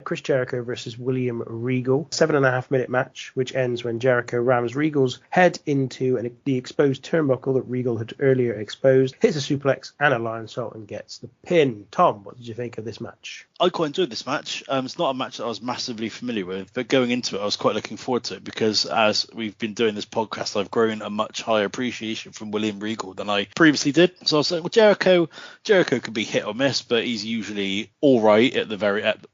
Chris Jericho versus William Regal. 7.5-minute match, which ends when Jericho rams Regal's head into the exposed turnbuckle that Regal had earlier exposed, hits a suplex and a lion salt and gets the pin. Tom, what did you think of this match? I quite enjoyed this match. It's not a match that I was massively familiar with, but going into it, I was quite looking forward to it because as we've been doing this podcast, I've grown a much higher appreciation from William Regal than I previously did. So I was like, well, Jericho could be hit or miss, but he's usually all right at the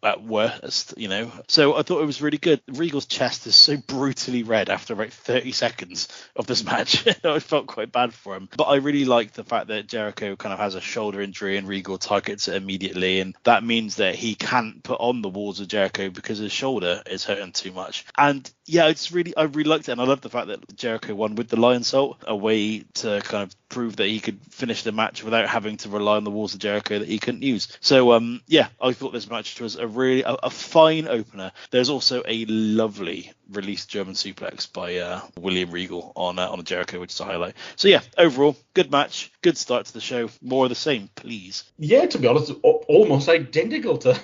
at worst, you know. So I thought it was really good. Regal's chest is so brutally red after about 30 seconds of this match. I felt quite bad for him. But I really liked the fact that Jericho kind of has a shoulder injury and Regal targets it immediately, and that means that he can't put on the walls of Jericho because his shoulder is hurting too much. And yeah, I really liked it, and I love the fact that Jericho won with the lion salt, a way to kind of prove that he could finish the match without having to rely on the walls of Jericho that he couldn't use. So yeah, I thought this match was a fine opener. There's also a lovely released German suplex by William Regal on a Jericho, which is a highlight. So yeah, overall, good match, good start to the show. More of the same, please. Yeah, to be honest, almost identical to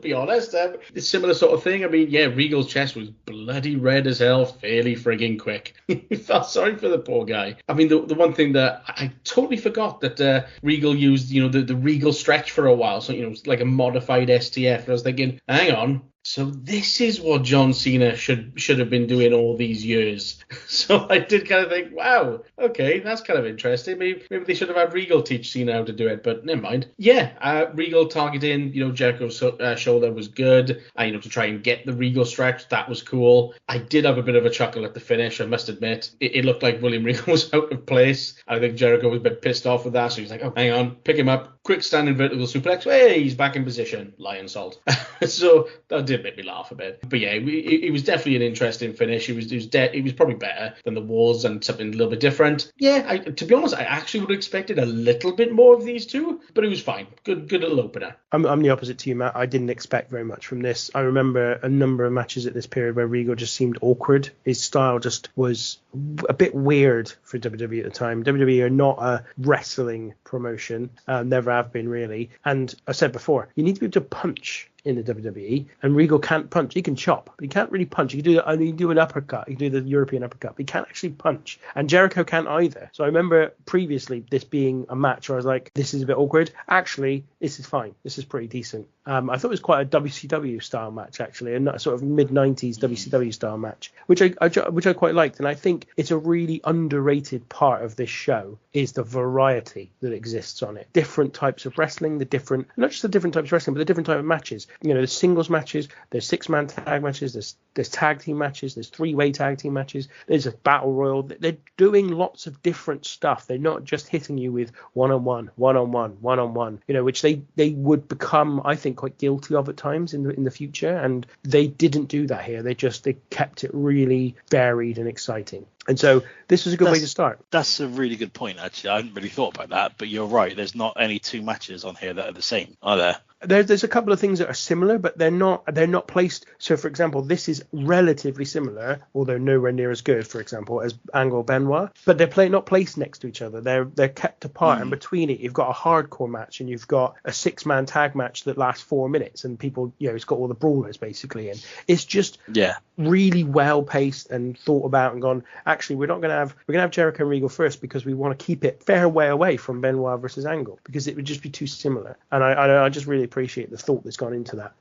be honest. A similar sort of thing. I mean, yeah, Regal's chest was bloody red as hell, fairly frigging quick. Felt sorry for the poor guy. I mean, the one thing that I totally forgot that Regal used, you know, the Regal stretch for a while. So, you know, it's like a modified STF. And I was thinking, hang on. So this is what John Cena should have been doing all these years. So I did kind of think, wow, okay, that's kind of interesting. Maybe they should have had Regal teach Cena how to do it, but never mind. Yeah, Regal targeting, you know, Jericho's shoulder was good. You know, to try and get the Regal stretch, that was cool. I did have a bit of a chuckle at the finish, I must admit. It looked like William Regal was out of place. I think Jericho was a bit pissed off with that, so he's like, oh, hang on, pick him up. Quick standing vertical suplex. Hey, he's back in position. Lion salt. So that did make me laugh a bit. But yeah, it was definitely an interesting finish. It was probably better than the Walls and something a little bit different. Yeah, to be honest, I actually would have expected a little bit more of these two, but it was fine. Good little opener. I'm the opposite to you, Matt. I didn't expect very much from this. I remember a number of matches at this period where Regal just seemed awkward. His style just was a bit weird for WWE at the time. WWE are not a wrestling promotion, never have been really. And I said before, you need to be able to punch in the WWE, and Regal can't punch. He can chop, but he can't really punch. He can do an uppercut. He can do the European uppercut, but he can't actually punch. And Jericho can't either. So I remember previously this being a match where I was like, this is a bit awkward. Actually, this is fine. This is pretty decent. I thought it was quite a WCW style match, actually, a sort of mid-90s WCW style match, which I quite liked. And I think it's a really underrated part of this show is the variety that exists on it. Different types of wrestling, not just the different types of wrestling, but the different type of matches. You know, there's singles matches, there's 6-man tag matches, there's tag team matches, there's 3-way tag team matches, there's a battle royal. They're doing lots of different stuff. They're not just hitting you with one-on-one, you know, which they would become, I think, quite guilty of at times in the future. And they didn't do that here. They kept it really varied and exciting. And so this was a good way to start. That's a really good point, actually. I hadn't really thought about that, but you're right. There's not any two matches on here that are the same, are there? There's a couple of things that are similar, but they're not placed. So, for example, this is relatively similar, although nowhere near as good, for example, as Angle Benoit. But they're not placed next to each other. They're kept apart, and between it, you've got a hardcore match, and you've got a 6-man tag match that lasts 4 minutes, and people, you know, it's got all the brawlers basically, and it's just really well paced and thought about and gone. Actually, we're gonna have Jericho and Regal first because we want to keep it fair way away from Benoit versus Angle because it would just be too similar, and I just really appreciate the thought that's gone into that.